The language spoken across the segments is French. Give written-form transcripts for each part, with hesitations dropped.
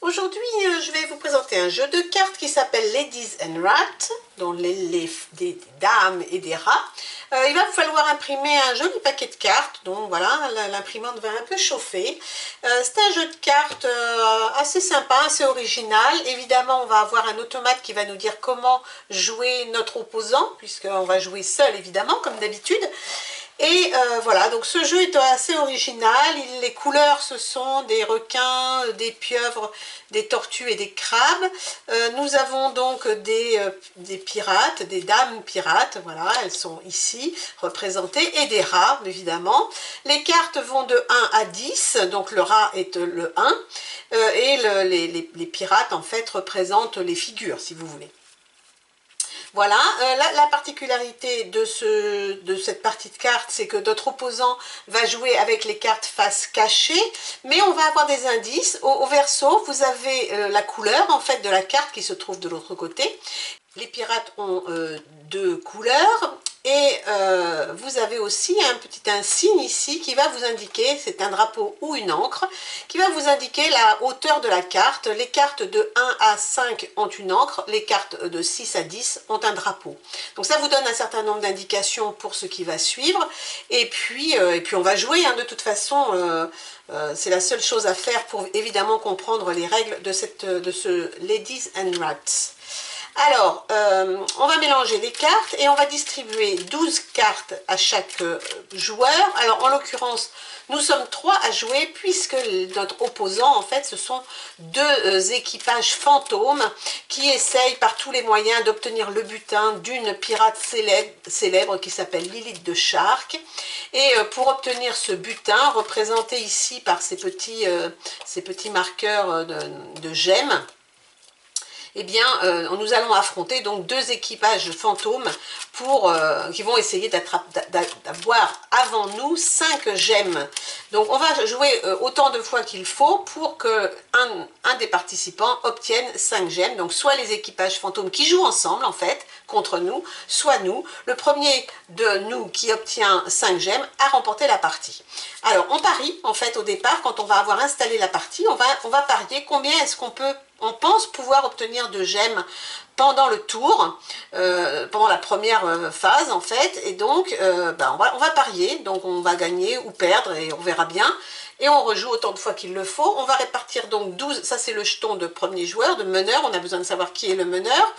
Aujourd'hui, je vais vous présenter un jeu de cartes qui s'appelle Ladies and Rats, dont des dames et des rats. Il va vous falloir imprimer un joli paquet de cartes, donc voilà, l'imprimante va un peu chauffer. C'est un jeu de cartes assez sympa, assez original. Évidemment, on va avoir un automate qui va nous dire comment jouer notre opposant, puisqu'on va jouer seul, évidemment, comme d'habitude. Et voilà, donc ce jeu est assez original. Les couleurs, ce sont des requins, des pieuvres, des tortues et des crabes. Nous avons donc des pirates, des dames pirates, voilà, elles sont ici représentées, et des rats, évidemment. Les cartes vont de 1 à 10, donc le rat est le 1, et les pirates, en fait, représentent les figures, si vous voulez. Voilà, la particularité de cette partie de cartes, c'est que notre opposant va jouer avec les cartes face cachée, mais on va avoir des indices. Au verso, vous avez la couleur en fait de la carte qui se trouve de l'autre côté. Les pirates ont deux couleurs et vous avez aussi un signe ici qui va vous indiquer, c'est un drapeau ou une encre, qui va vous indiquer la hauteur de la carte. Les cartes de 1 à 5 ont une encre, les cartes de 6 à 10 ont un drapeau. Donc ça vous donne un certain nombre d'indications pour ce qui va suivre. Et puis on va jouer, hein, de toute façon, c'est la seule chose à faire pour évidemment comprendre les règles de ce Ladies and Rats. Alors, on va mélanger les cartes et on va distribuer 12 cartes à chaque joueur. Alors, en l'occurrence, nous sommes 3 à jouer puisque notre opposant, en fait, ce sont deux équipages fantômes qui essayent par tous les moyens d'obtenir le butin d'une pirate célèbre qui s'appelle Lilith de Shark. Et pour obtenir ce butin, représenté ici par ces petits marqueurs de gemmes, eh bien, nous allons affronter donc deux équipages fantômes qui vont essayer d'avoir avant nous 5 gemmes. Donc, on va jouer autant de fois qu'il faut pour que un des participants obtienne 5 gemmes. Donc, soit les équipages fantômes qui jouent ensemble, en fait, contre nous, soit nous. Le premier de nous qui obtient 5 gemmes a remporté la partie. Alors, on parie, en fait, au départ, quand on va avoir installé la partie, on va parier combien est-ce on pense pouvoir obtenir de gemmes pendant le tour, pendant la première phase en fait, et donc on va parier, donc on va gagner ou perdre et on verra bien, et on rejoue autant de fois qu'il le faut. On va répartir donc 12, ça c'est le jeton de premier joueur, de meneur, on a besoin de savoir qui est le meneur,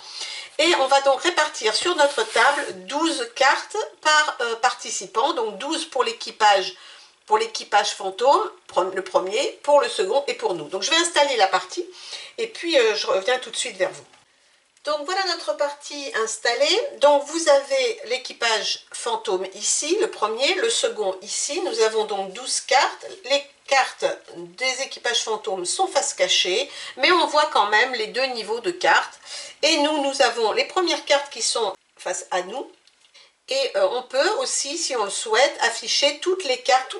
et on va donc répartir sur notre table 12 cartes par participant, donc 12 pour l'équipage fantôme, le premier, pour le second et pour nous. Donc je vais installer la partie et puis je reviens tout de suite vers vous. Donc voilà notre partie installée. Donc vous avez l'équipage fantôme ici, le premier, le second ici. Nous avons donc 12 cartes. Les cartes des équipages fantômes sont face cachée, mais on voit quand même les deux niveaux de cartes. Et nous avons les premières cartes qui sont face à nous. Et on peut aussi, si on le souhaite, afficher toutes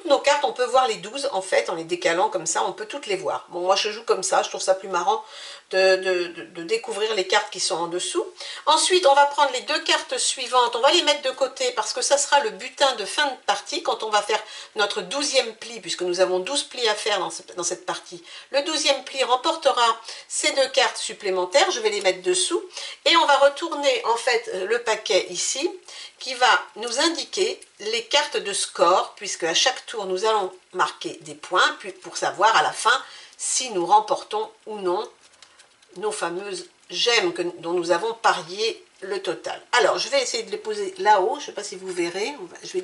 nos cartes, on peut voir les 12 en fait, en les décalant comme ça, on peut toutes les voir. Bon, moi je joue comme ça, je trouve ça plus marrant de découvrir les cartes qui sont en dessous. Ensuite, on va prendre les deux cartes suivantes, on va les mettre de côté parce que ça sera le butin de fin de partie quand on va faire notre 12e pli, puisque nous avons 12 plis à faire dans cette partie. Le 12e pli remportera ces deux cartes supplémentaires, je vais les mettre dessous, et on va retourner en fait le paquet ici, qui va nous indiquer les cartes de score, puisque à chaque tour nous allons marquer des points pour savoir à la fin si nous remportons ou non nos fameuses gemmes dont nous avons parié le total. Alors je vais essayer de les poser là-haut, je ne sais pas si vous verrez,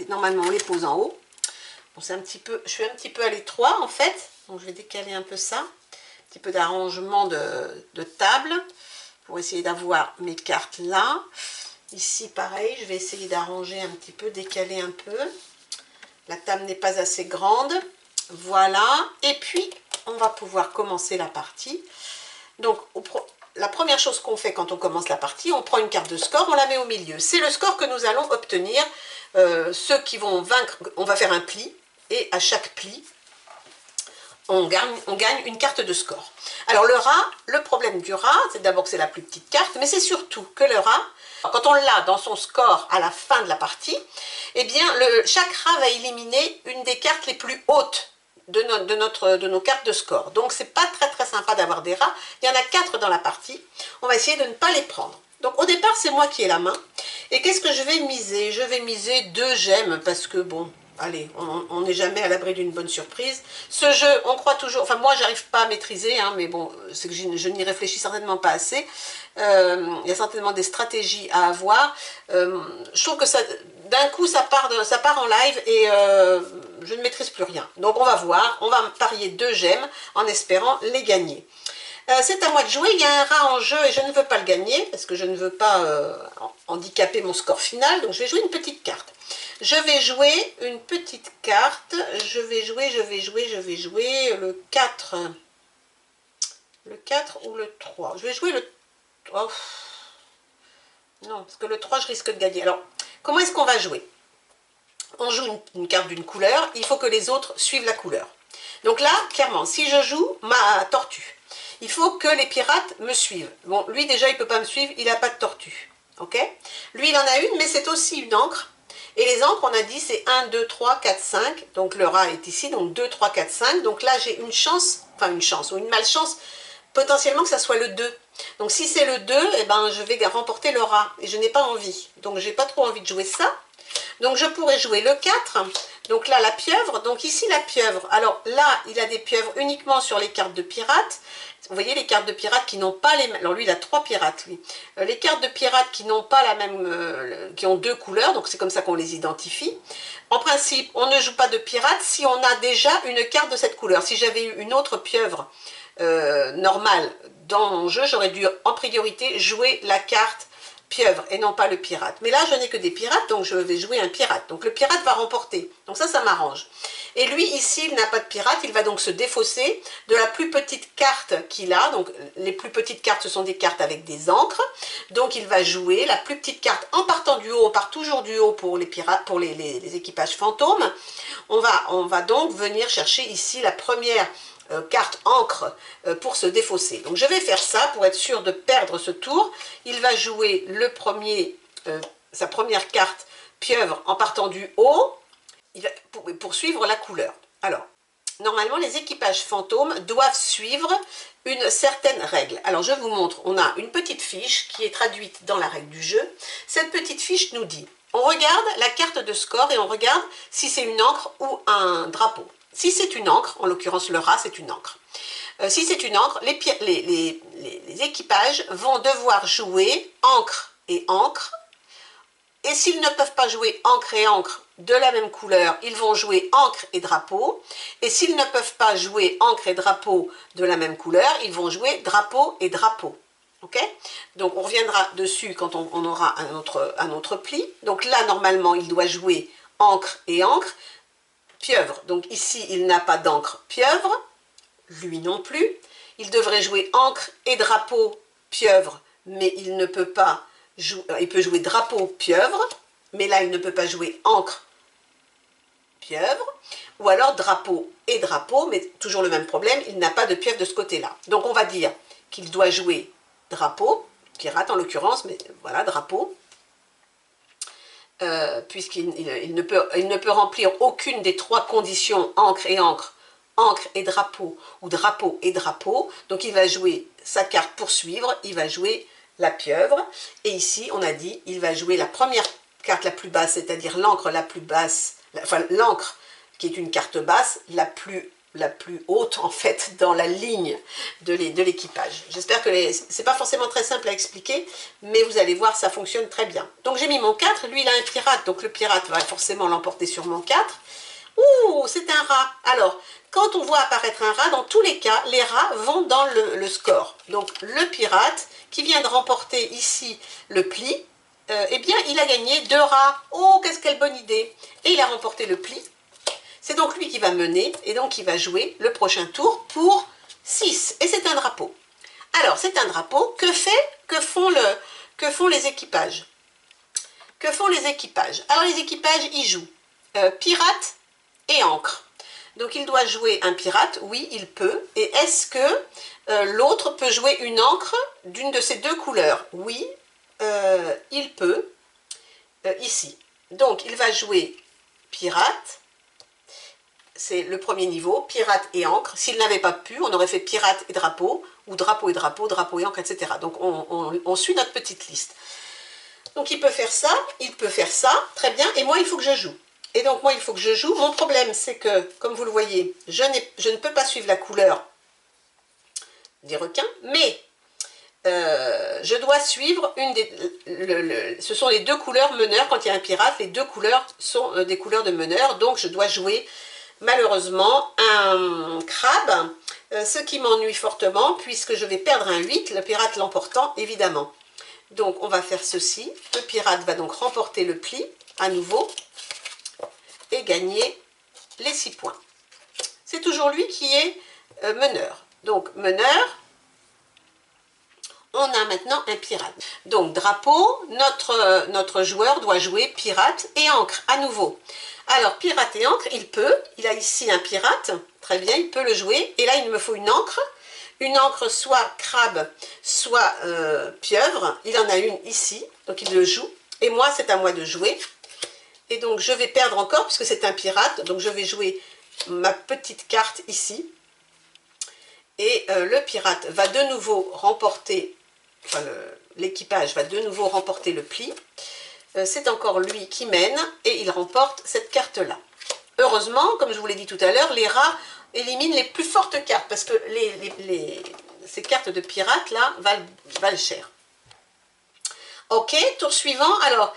normalement on les pose en haut. Bon, je suis un petit peu à l'étroit en fait, donc je vais décaler un peu ça, un petit peu d'arrangement de table pour essayer d'avoir mes cartes là. Ici, pareil, je vais essayer d'arranger un petit peu, décaler un peu. La table n'est pas assez grande. Voilà. Et puis, on va pouvoir commencer la partie. Donc, la première chose qu'on fait quand on commence la partie, on prend une carte de score, on la met au milieu. C'est le score que nous allons obtenir. Ceux qui vont vaincre, on va faire un pli. Et à chaque pli, on gagne une carte de score. Alors, le rat, le problème du rat, c'est d'abord que c'est la plus petite carte, mais c'est surtout que le rat, quand on l'a dans son score à la fin de la partie, eh bien, chaque rat va éliminer une des cartes les plus hautes de nos cartes de score. Donc c'est pas très très sympa d'avoir des rats. Il y en a 4 dans la partie. On va essayer de ne pas les prendre. Donc au départ c'est moi qui ai la main. Et qu'est-ce que je vais miser? Je vais miser 2 gemmes parce que bon, allez, on n'est jamais à l'abri d'une bonne surprise. Ce jeu, on croit toujours, enfin moi j'arrive pas à maîtriser, hein, mais bon, c'est que je n'y réfléchis certainement pas assez. Il y a certainement des stratégies à avoir. Je trouve que ça, d'un coup ça part en live et je ne maîtrise plus rien. Donc on va voir, on va parier 2 gemmes en espérant les gagner. C'est à moi de jouer, il y a un rat en jeu et je ne veux pas le gagner parce que je ne veux pas handicaper mon score final, donc je vais jouer une petite carte. Je vais jouer une petite carte, je vais jouer le 4 ou le 3. Je vais jouer le... Oh. Non, parce que le 3 je risque de gagner. Alors, comment est-ce qu'on va jouer? On joue une carte d'une couleur, il faut que les autres suivent la couleur. Donc là, clairement, si je joue ma tortue, il faut que les pirates me suivent. Bon, lui déjà, il ne peut pas me suivre, il n'a pas de tortue. Ok? Lui, il en a une, mais c'est aussi une encre. Et les encres, on a dit, c'est 1, 2, 3, 4, 5. Donc le rat est ici, donc 2, 3, 4, 5. Donc là, j'ai une chance, enfin une chance ou une malchance, potentiellement que ça soit le 2. Donc si c'est le 2, eh ben, je vais remporter le rat. Et je n'ai pas envie. Donc j'ai pas trop envie de jouer ça. Donc je pourrais jouer le 4, donc là la pieuvre, donc ici la pieuvre. Alors là, il a des pieuvres uniquement sur les cartes de pirates. Vous voyez les cartes de pirates qui n'ont pas les mêmes... Alors lui, il a 3 pirates, lui. Les cartes de pirates qui n'ont pas la même... qui ont 2 couleurs, donc c'est comme ça qu'on les identifie. En principe, on ne joue pas de pirates si on a déjà une carte de cette couleur. Si j'avais eu une autre pieuvre normale dans mon jeu, j'aurais dû en priorité jouer la carte pieuvre et non pas le pirate. Mais là, je n'ai que des pirates, donc je vais jouer un pirate. Donc le pirate va remporter. Donc ça m'arrange. Et lui, ici, il n'a pas de pirate. Il va donc se défausser de la plus petite carte qu'il a. Donc les plus petites cartes, ce sont des cartes avec des encres. Donc il va jouer la plus petite carte en partant du haut. On part toujours du haut pour les pirates, pour les équipages fantômes. On va donc venir chercher ici la première carte encre pour se défausser. Donc je vais faire ça pour être sûr de perdre ce tour. Il va jouer le premier, sa première carte pieuvre en partant du haut pour suivre la couleur. Alors, normalement les équipages fantômes doivent suivre une certaine règle. Alors je vous montre, on a une petite fiche qui est traduite dans la règle du jeu. Cette petite fiche nous dit, on regarde la carte de score et on regarde si c'est une encre ou un drapeau. Si c'est une encre, en l'occurrence le rat c'est une encre, si c'est une encre, les équipages vont devoir jouer encre, et s'ils ne peuvent pas jouer encre et encre de la même couleur, ils vont jouer encre et drapeau, et s'ils ne peuvent pas jouer encre et drapeau de la même couleur, ils vont jouer drapeau et drapeau. Okay? Donc on reviendra dessus quand on aura un autre pli. Donc là, normalement, il doit jouer encre et encre, pieuvre. Donc ici, il n'a pas d'encre pieuvre, lui non plus. Il devrait jouer encre et drapeau pieuvre, mais il ne peut pas jouer, il peut jouer drapeau pieuvre, mais là, il ne peut pas jouer encre pieuvre, ou alors drapeau et drapeau, mais toujours le même problème, il n'a pas de pieuvre de ce côté-là. Donc on va dire qu'il doit jouer drapeau, pirate en l'occurrence, mais voilà, drapeau, puisqu'il ne peut remplir aucune des 3 conditions encre et drapeau, ou drapeau et drapeau. Donc il va jouer sa carte pour suivre, il va jouer la pieuvre, et ici on a dit, il va jouer la première carte la plus basse, c'est-à-dire l'encre la plus basse, enfin l'encre qui est une carte basse, la plus haute en fait dans la ligne de l'équipage. J'espère que c'est pas forcément très simple à expliquer, mais vous allez voir, ça fonctionne très bien. Donc j'ai mis mon 4, lui il a un pirate, donc le pirate va forcément l'emporter sur mon 4. Ouh, c'est un rat. Alors, quand on voit apparaître un rat, dans tous les cas, les rats vont dans le score. Donc le pirate, qui vient de remporter ici le pli, eh bien il a gagné 2 rats. Oh, quelle bonne idée. Et il a remporté le pli. C'est donc lui qui va mener, et donc il va jouer le prochain tour pour 6. Et c'est un drapeau. Alors, c'est un drapeau. Que font les équipages? Que font les équipages? Alors, les équipages, ils jouent pirate et encre. Donc, il doit jouer un pirate. Oui, il peut. Et est-ce que l'autre peut jouer une encre d'une de ces 2 couleurs? Oui, il peut. Ici. Donc, il va jouer pirate. c'est le premier niveau, pirate et encre. S'il n'avait pas pu, on aurait fait pirate et drapeau, ou drapeau et drapeau, drapeau et encre, etc. Donc on suit notre petite liste. Donc il peut faire ça, très bien, et moi il faut que je joue. Et donc moi il faut que je joue. Mon problème c'est que, comme vous le voyez, je ne peux pas suivre la couleur des requins, mais je dois suivre ce sont les deux couleurs meneurs. Quand il y a un pirate, les deux couleurs sont des couleurs de meneur, donc je dois jouer malheureusement un crabe, ce qui m'ennuie fortement puisque je vais perdre un 8, le pirate l'emportant évidemment. Donc on va faire ceci, le pirate va donc remporter le pli à nouveau et gagner les 6 points. C'est toujours lui qui est meneur. Donc meneur, on a maintenant un pirate. Donc drapeau, notre joueur doit jouer pirate et encre à nouveau. Alors pirate et encre, il a ici un pirate, très bien, il peut le jouer. Et là il me faut une encre soit crabe, soit pieuvre. Il en a une ici, donc il le joue. Et moi c'est à moi de jouer. Et donc je vais perdre encore puisque c'est un pirate, donc je vais jouer ma petite carte ici. Et le pirate va de nouveau remporter, enfin l'équipage va de nouveau remporter le pli. C'est encore lui qui mène et il remporte cette carte-là. Heureusement, comme je vous l'ai dit tout à l'heure, les rats éliminent les plus fortes cartes parce que ces cartes de pirates là valent cher. Ok, tour suivant. Alors,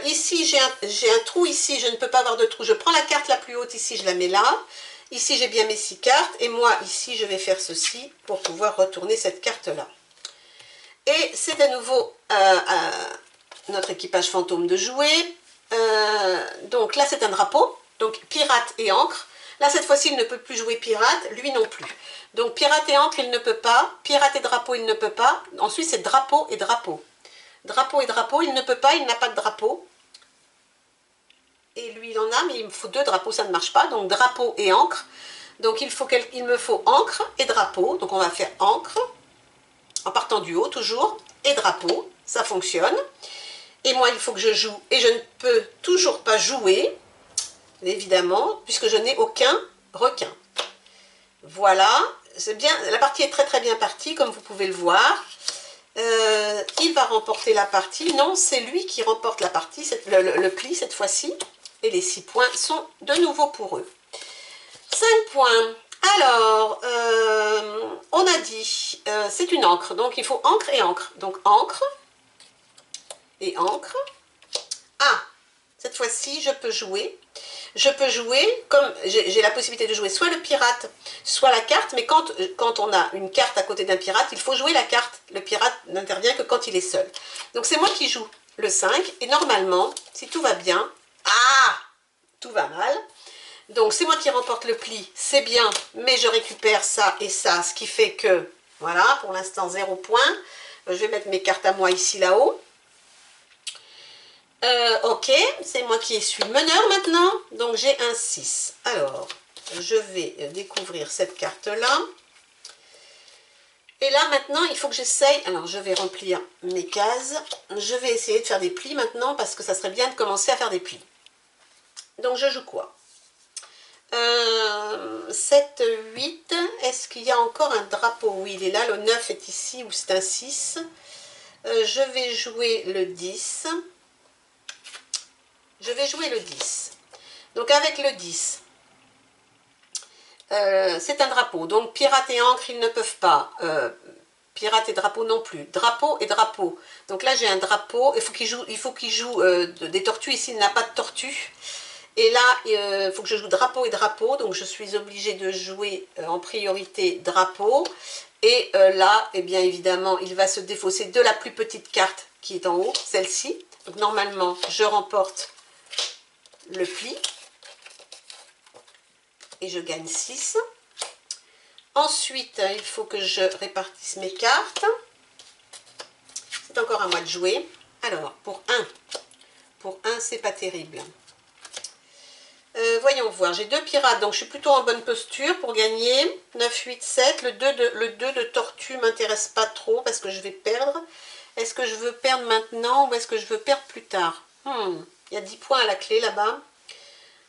ici j'ai un trou, ici je ne peux pas avoir de trou. Je prends la carte la plus haute ici, je la mets là. Ici j'ai bien mes 6 cartes et moi ici je vais faire ceci pour pouvoir retourner cette carte-là. Et c'est à nouveau notre équipage fantôme de jouer. Donc là c'est un drapeau, donc pirate et encre. Là cette fois-ci il ne peut plus jouer pirate, lui non plus. Donc pirate et encre il ne peut pas, pirate et drapeau il ne peut pas. Ensuite c'est drapeau et drapeau. Drapeau et drapeau il ne peut pas, il n'a pas de drapeau. Et lui il en a, mais il me faut 2 drapeaux, ça ne marche pas. Donc drapeau et encre. Donc il me faut encre et drapeau. Donc on va faire encre, en partant du haut toujours, et drapeau, ça fonctionne. Et moi il faut que je joue, et je ne peux toujours pas jouer, évidemment, puisque je n'ai aucun requin. Voilà, c'est bien, la partie est très très bien partie, comme vous pouvez le voir. Il va remporter la partie, non, c'est lui qui remporte la partie, le pli cette fois-ci, et les 6 points sont de nouveau pour eux. 5 points. Alors, on a dit, c'est une encre, donc il faut encre et encre. Donc encre et encre. Ah, cette fois-ci, je peux jouer. Je peux jouer, comme j'ai la possibilité de jouer soit le pirate, soit la carte, mais quand on a une carte à côté d'un pirate, il faut jouer la carte. Le pirate n'intervient que quand il est seul. Donc c'est moi qui joue le 5, et normalement, si tout va bien, tout va mal. Donc c'est moi qui remporte le pli, c'est bien, mais je récupère ça et ça, ce qui fait que, voilà, pour l'instant 0 point. Je vais mettre mes cartes à moi ici, là-haut. Ok, c'est moi qui suis meneur maintenant, donc j'ai un 6. Alors, je vais découvrir cette carte-là. Et là, maintenant, il faut que j'essaye, alors je vais remplir mes cases. Je vais essayer de faire des plis maintenant, parce que ça serait bien de commencer à faire des plis. Donc je joue quoi ? 7, 8, est-ce qu'il y a encore un drapeau? Oui, il est là, le 9 est ici, ou c'est un 6. Je vais jouer le 10. Je vais jouer le 10. Donc avec le 10, c'est un drapeau. Donc pirate et encre, ils ne peuvent pas. Pirate et drapeau non plus. Drapeau et drapeau. Donc là, j'ai un drapeau. Il faut qu'il joue des tortues. Ici, il n'a pas de tortue. Et là, il faut que je joue drapeau et drapeau. Donc je suis obligée de jouer en priorité drapeau. Et là, eh bien évidemment, il va se défausser de la plus petite carte qui est en haut, celle-ci. Donc normalement, je remporte le pli et je gagne 6. Ensuite, il faut que je répartisse mes cartes. C'est encore à moi de jouer. Alors, pour 1, c'est pas terrible. Voyons voir, j'ai 2 pirates, donc je suis plutôt en bonne posture pour gagner. 9, 8, 7. Le 2 de tortue m'intéresse pas trop parce que je vais perdre. Est-ce que je veux perdre maintenant ou est-ce que je veux perdre plus tard? Il y a 10 points à la clé là-bas.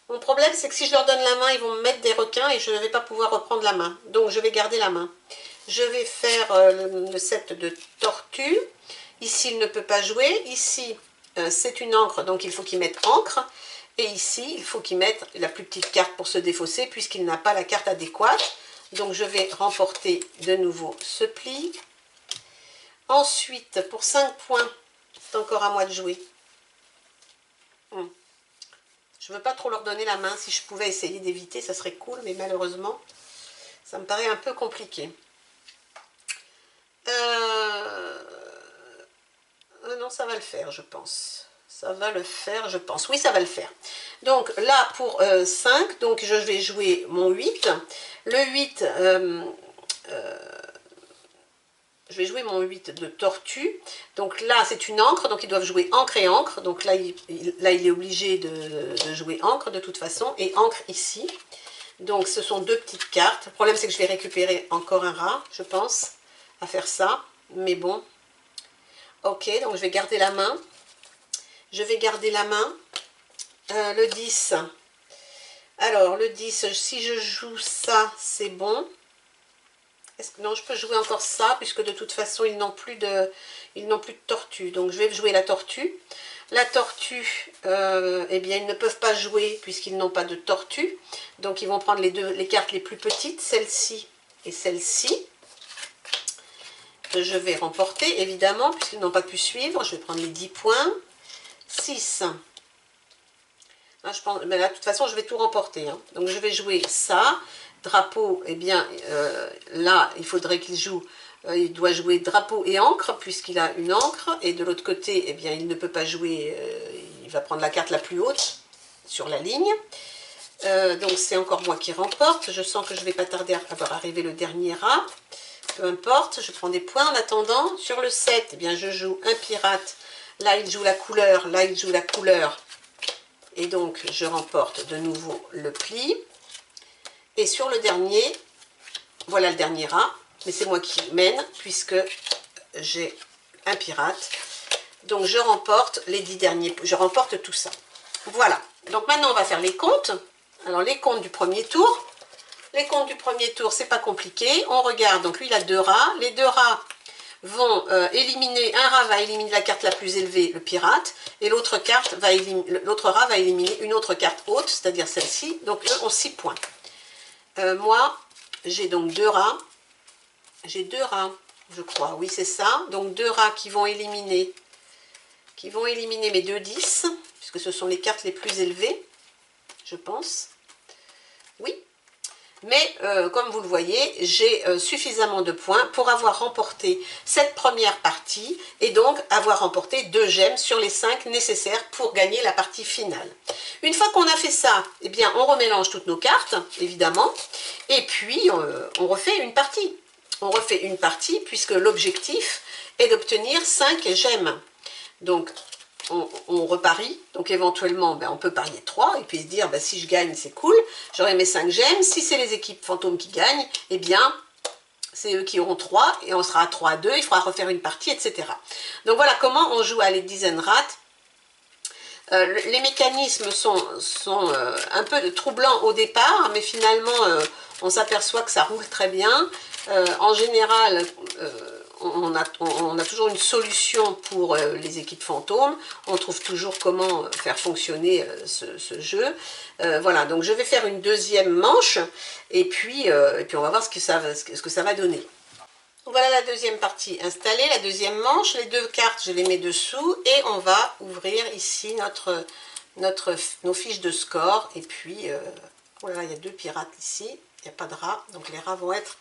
Mon problème, c'est que si je leur donne la main, ils vont me mettre des requins et je ne vais pas pouvoir reprendre la main. Donc, je vais garder la main. Je vais faire le set de tortue. Ici, il ne peut pas jouer. Ici, c'est une encre, donc il faut qu'il mette encre. Et ici, il faut qu'il mette la plus petite carte pour se défausser, puisqu'il n'a pas la carte adéquate. Donc, je vais remporter de nouveau ce pli. Ensuite, pour 5 points, c'est encore à moi de jouer. Je ne veux pas trop leur donner la main. Si je pouvais essayer d'éviter, ça serait cool, mais malheureusement, ça me paraît un peu compliqué. Non, ça va le faire, je pense. Ça va le faire, je pense. Oui, ça va le faire. Donc là, pour 5, donc je vais jouer mon 8. Le 8, je vais jouer mon 8 de tortue. Donc là, c'est une encre, donc ils doivent jouer encre et encre. Donc là, il est obligé de jouer encre de toute façon, et encre ici. Donc ce sont deux petites cartes. Le problème, c'est que je vais récupérer encore un rat, je pense, à faire ça. Mais bon. Ok, donc je vais garder la main. Je vais garder la main. Le 10. Alors, le 10, si je joue ça, c'est bon. Non, je peux jouer encore ça, puisque de toute façon, ils n'ont plus de tortue. Donc, je vais jouer la tortue. La tortue, eh bien, ils ne peuvent pas jouer, puisqu'ils n'ont pas de tortue. Donc, ils vont prendre les cartes les plus petites, celle-ci et celle-ci, que je vais remporter, évidemment, puisqu'ils n'ont pas pu suivre. Je vais prendre les 10 points. 6. Je pense, mais là, de toute façon, je vais tout remporter. Hein. Donc, je vais jouer ça. Drapeau, eh bien, là, il faudrait qu'il joue, il doit jouer drapeau et encre, puisqu'il a une encre. Et de l'autre côté, eh bien, il ne peut pas jouer, il va prendre la carte la plus haute sur la ligne. Donc, c'est encore moi qui remporte. Je sens que je ne vais pas tarder à voir arriver le dernier rat. Peu importe, je prends des points en attendant. Sur le 7, eh bien, je joue un pirate. Là, il joue la couleur. Là, il joue la couleur. Et donc, je remporte de nouveau le pli. Et sur le dernier, voilà le dernier rat. Mais c'est moi qui mène, puisque j'ai un pirate. Donc, je remporte les 10 derniers. Je remporte tout ça. Voilà. Donc, maintenant, on va faire les comptes. Alors, les comptes du premier tour. Les comptes du premier tour, c'est pas compliqué. On regarde. Donc, lui, il a 2 rats. Les 2 rats vont éliminer, un rat va éliminer la carte la plus élevée, le pirate, et l'autre rat va éliminer une autre carte haute, c'est-à-dire celle-ci. Donc eux ont 6 points. Moi, j'ai donc 2 rats. J'ai 2 rats, je crois. Oui, c'est ça. Donc 2 rats qui vont éliminer mes 2 10, puisque ce sont les cartes les plus élevées, je pense. Oui. Mais comme vous le voyez, j'ai suffisamment de points pour avoir remporté cette première partie et donc avoir remporté 2 gemmes sur les 5 nécessaires pour gagner la partie finale. Une fois qu'on a fait ça, eh bien, on remélange toutes nos cartes, évidemment, et puis on refait une partie. On refait une partie puisque l'objectif est d'obtenir 5 gemmes. Donc, on reparie, donc éventuellement on peut parier 3 et puis se dire si je gagne c'est cool, j'aurai mes 5 gemmes. Si c'est les équipes fantômes qui gagnent, eh bien c'est eux qui auront 3 et on sera à 3 à 2, il faudra refaire une partie, etc. Donc voilà comment on joue à Ladies and Rats. Les mécanismes sont un peu troublants au départ, mais finalement on s'aperçoit que ça roule très bien. En général, on a toujours une solution pour les équipes fantômes. On trouve toujours comment faire fonctionner ce jeu. Voilà, donc je vais faire une deuxième manche et puis on va voir ce que ça va donner. Voilà la deuxième partie installée, la deuxième manche. Les 2 cartes, je les mets dessous et on va ouvrir ici nos fiches de score. Et puis, voilà, il y a 2 pirates ici, il n'y a pas de rats, donc les rats vont être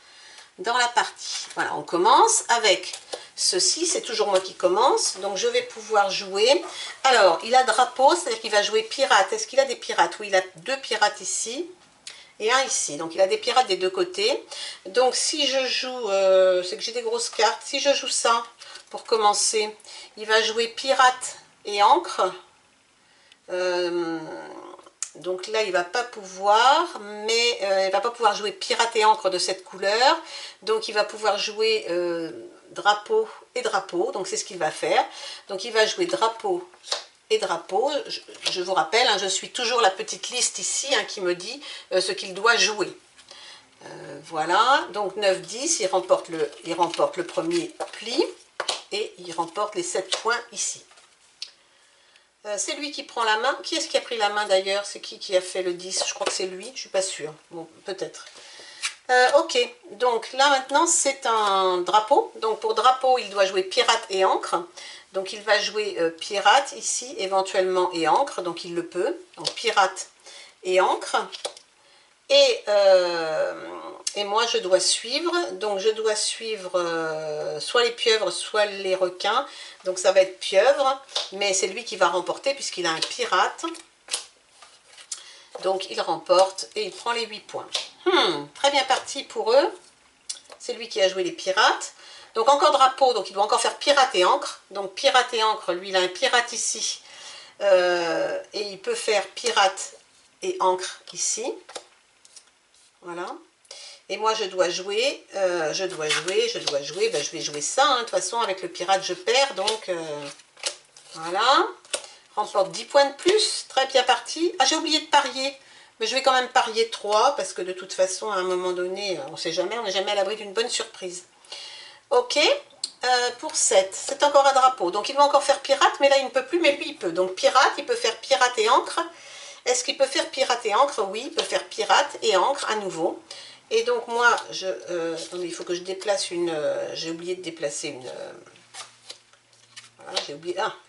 dans la partie. Voilà, on commence avec ceci, c'est toujours moi qui commence, donc je vais pouvoir jouer. Alors, il a drapeau, c'est-à-dire qu'il va jouer pirate. Est-ce qu'il a des pirates? Oui, il a 2 pirates ici et un ici, donc il a des pirates des 2 côtés. Donc si je joue, c'est que j'ai des grosses cartes, si je joue ça, pour commencer, il va jouer pirate et encre. Donc là, il ne va pas pouvoir, mais il ne va pas pouvoir jouer pirate et encre de cette couleur. Donc il va pouvoir jouer drapeau et drapeau. Donc c'est ce qu'il va faire. Donc il va jouer drapeau et drapeau. Je vous rappelle, hein, je suis toujours la petite liste ici hein, qui me dit ce qu'il doit jouer. Voilà, donc 9, 10, il remporte le premier pli et il remporte les 7 points ici. C'est lui qui prend la main. Qui est-ce qui a pris la main d'ailleurs? C'est qui a fait le 10? Je crois que c'est lui, je ne suis pas sûre. Bon, peut-être. Ok, donc là maintenant c'est un drapeau. Donc pour drapeau, il doit jouer pirate et encre. Donc il va jouer pirate ici, éventuellement et encre, donc il le peut. Donc pirate et encre. Et moi je dois suivre, donc je dois suivre soit les pieuvres, soit les requins. Donc ça va être pieuvre, mais c'est lui qui va remporter puisqu'il a un pirate. Donc il remporte et il prend les 8 points. Très bien parti pour eux. C'est lui qui a joué les pirates. Donc encore drapeau, donc il doit encore faire pirate et encre. Donc pirate et encre, lui il a un pirate ici. Et il peut faire pirate et encre ici. Voilà. Et moi je dois jouer, ben, je vais jouer ça. Hein. De toute façon avec le pirate je perds, donc voilà. Remporte 10 points de plus, très bien parti. Ah, j'ai oublié de parier, mais je vais quand même parier 3, parce que de toute façon, à un moment donné, on ne sait jamais, on n'est jamais à l'abri d'une bonne surprise. Ok, pour 7, c'est encore un drapeau. Donc il va encore faire pirate, mais là il ne peut plus, mais lui il peut. Donc pirate, il peut faire pirate et encre. Est-ce qu'il peut faire pirate et encre? Oui, il peut faire pirate et encre à nouveau. Et donc moi, attendez, il faut que je déplace une... j'ai oublié de déplacer une... Voilà,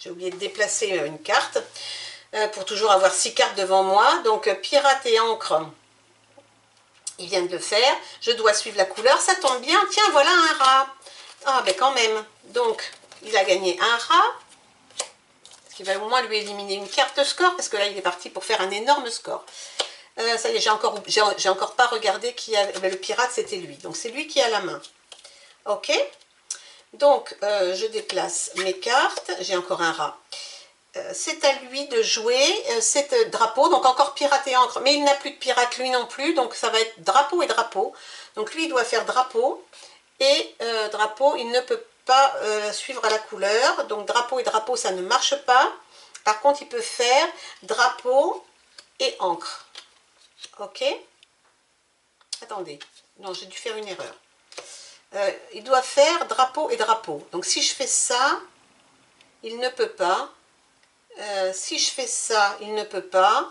j'ai oublié de déplacer une carte pour toujours avoir 6 cartes devant moi. Donc pirate et encre, il vient de le faire. Je dois suivre la couleur, ça tombe bien. Tiens, voilà un rat. Ah, ben quand même. Donc, il a gagné un rat. Ce qui va au moins lui éliminer une carte de score, parce que là, il est parti pour faire un énorme score. Ça y est, j'ai encore pas regardé qui avait... Ben, le pirate, c'était lui. Donc, c'est lui qui a la main. Ok. Donc, je déplace mes cartes. J'ai encore un rat. C'est à lui de jouer cette drapeau. Donc, encore pirate et encre. Mais il n'a plus de pirate, lui non plus. Donc, ça va être drapeau et drapeau. Donc, lui, il doit faire drapeau. Et drapeau, il ne peut pas suivre à la couleur. Donc, drapeau et drapeau, ça ne marche pas. Par contre, il peut faire drapeau et encre. Ok. Attendez. Non, j'ai dû faire une erreur. Il doit faire drapeau et drapeau. Donc si je fais ça, il ne peut pas. Si je fais ça, il ne peut pas.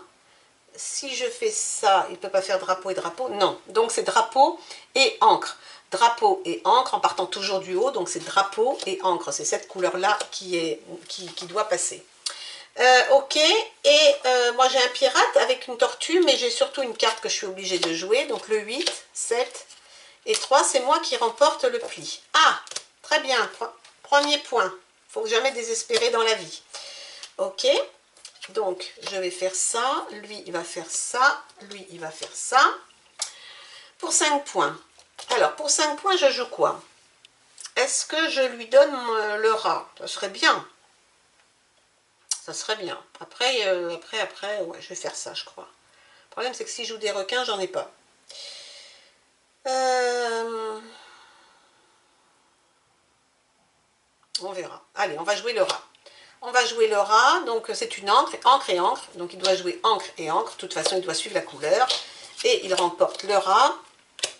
Si je fais ça, il ne peut pas faire drapeau et drapeau. Non, donc c'est drapeau et encre. Drapeau et encre en partant toujours du haut. Donc c'est drapeau et encre. C'est cette couleur-là qui doit passer. Ok, et moi j'ai un pirate avec une tortue, mais j'ai surtout une carte que je suis obligée de jouer. Donc le 8, 7... et 3, c'est moi qui remporte le pli. Ah, très bien, premier point. Il ne faut jamais désespérer dans la vie. Ok, donc je vais faire ça. Lui, il va faire ça. Lui, il va faire ça. Pour 5 points. Alors, pour 5 points, je joue quoi? Est-ce que je lui donne le rat? Ça serait bien. Ça serait bien. Après, ouais, je vais faire ça, je crois. Le problème, c'est que si je joue des requins, j'en ai pas. On verra. Allez, on va jouer le rat. On va jouer le rat, donc c'est une encre et encre. Donc il doit jouer encre et encre. De toute façon, il doit suivre la couleur. Et il remporte le rat.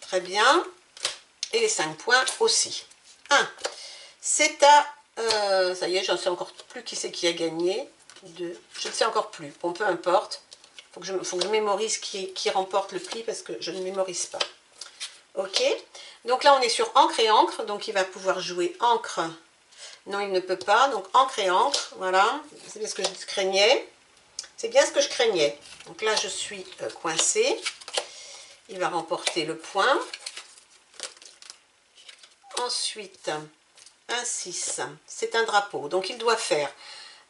Très bien. Et les 5 points aussi. 1. C'est à... ça y est, je ne sais encore plus qui c'est qui a gagné. 2. Je ne sais encore plus. Bon, peu importe. Il faut que je mémorise qui remporte le prix parce que je ne mémorise pas. Ok. Donc là, on est sur encre et encre. Donc il va pouvoir jouer encre. Non, il ne peut pas. Donc, encre et encre. Voilà. C'est bien ce que je craignais. C'est bien ce que je craignais. Donc là, je suis coincée. Il va remporter le point. Ensuite, un 6. C'est un drapeau. Donc, il doit faire...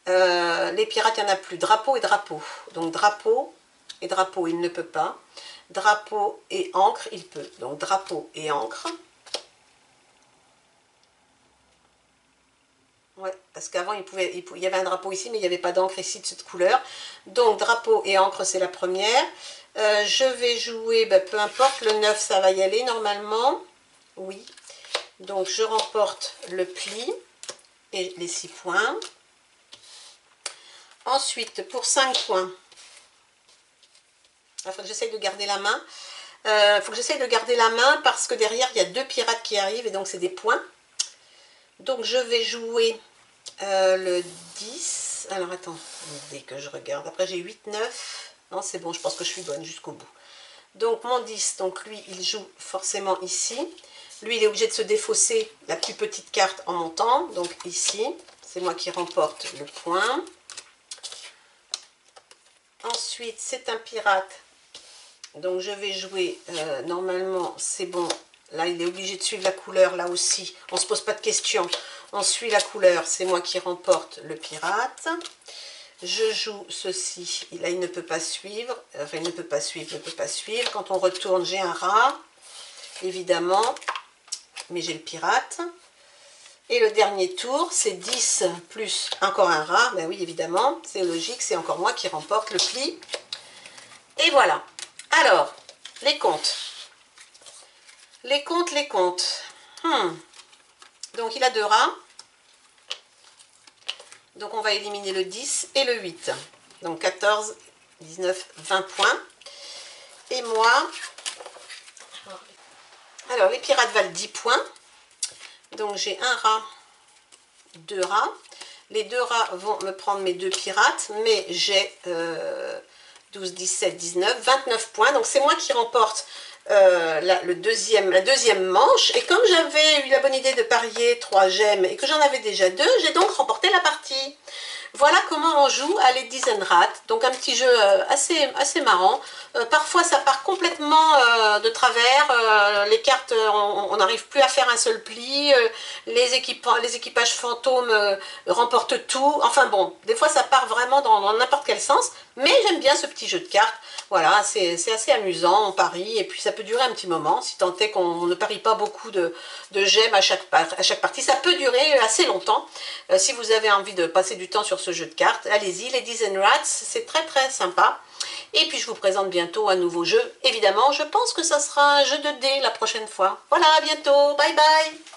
les pirates, il n'y en a plus. Drapeau et drapeau. Donc, drapeau et drapeau, il ne peut pas. Drapeau et encre, il peut. Donc, drapeau et encre. Ouais, parce qu'avant, il y avait un drapeau ici, mais il n'y avait pas d'encre ici de cette couleur. Donc, drapeau et encre, c'est la première. Je vais jouer, ben, peu importe, le 9, ça va y aller normalement. Oui. Donc, je remporte le pli et les 6 points. Ensuite, pour 5 points, il faut que j'essaye de garder la main. Faut que j'essaye de garder la main parce que derrière, il y a 2 pirates qui arrivent et donc c'est des points. Donc je vais jouer le 10. Alors attends, dès que je regarde. Après j'ai 8, 9. Non, c'est bon, je pense que je suis bonne jusqu'au bout. Donc mon 10, donc lui, il joue forcément ici. Lui, il est obligé de se défausser la plus petite carte en montant. Donc ici, c'est moi qui remporte le point. Ensuite, c'est un pirate. Donc je vais jouer, normalement, c'est bon. Là, il est obligé de suivre la couleur, là aussi. On ne se pose pas de questions. On suit la couleur, c'est moi qui remporte le pirate. Je joue ceci. Là, il ne peut pas suivre. Enfin, il ne peut pas suivre. Quand on retourne, j'ai un rat, évidemment. Mais j'ai le pirate. Et le dernier tour, c'est 10 plus encore un rat. Ben oui, évidemment, c'est logique, c'est encore moi qui remporte le pli. Et voilà. Alors, les comptes. Les comptes. Donc, il a 2 rats. Donc, on va éliminer le 10 et le 8. Donc, 14, 19, 20 points. Et moi, alors, les pirates valent 10 points. Donc, j'ai un rat, 2 rats. Les 2 rats vont me prendre mes 2 pirates, mais j'ai 12, 17, 19, 29 points. Donc, c'est moi qui remporte la deuxième manche. Et comme j'avais eu la bonne idée de parier 3 gemmes et que j'en avais déjà 2, j'ai donc remporté la partie. Voilà comment on joue à Ladies and Rats. Donc un petit jeu assez marrant. Parfois ça part complètement de travers. Les cartes, on n'arrive plus à faire un seul pli. Les équipages fantômes remportent tout. Enfin bon, des fois ça part vraiment dans n'importe quel sens. Mais j'aime bien ce petit jeu de cartes. Voilà, c'est assez amusant, on parie. Et puis ça peut durer un petit moment. Si tant est qu'on ne parie pas beaucoup de gemmes à chaque partie. Ça peut durer assez longtemps. Si vous avez envie de passer du temps sur ce jeu de cartes, allez-y, Ladies and Rats, c'est très sympa. Et puis je vous présente bientôt un nouveau jeu. Évidemment, je pense que ça sera un jeu de dés la prochaine fois. Voilà, à bientôt, bye bye.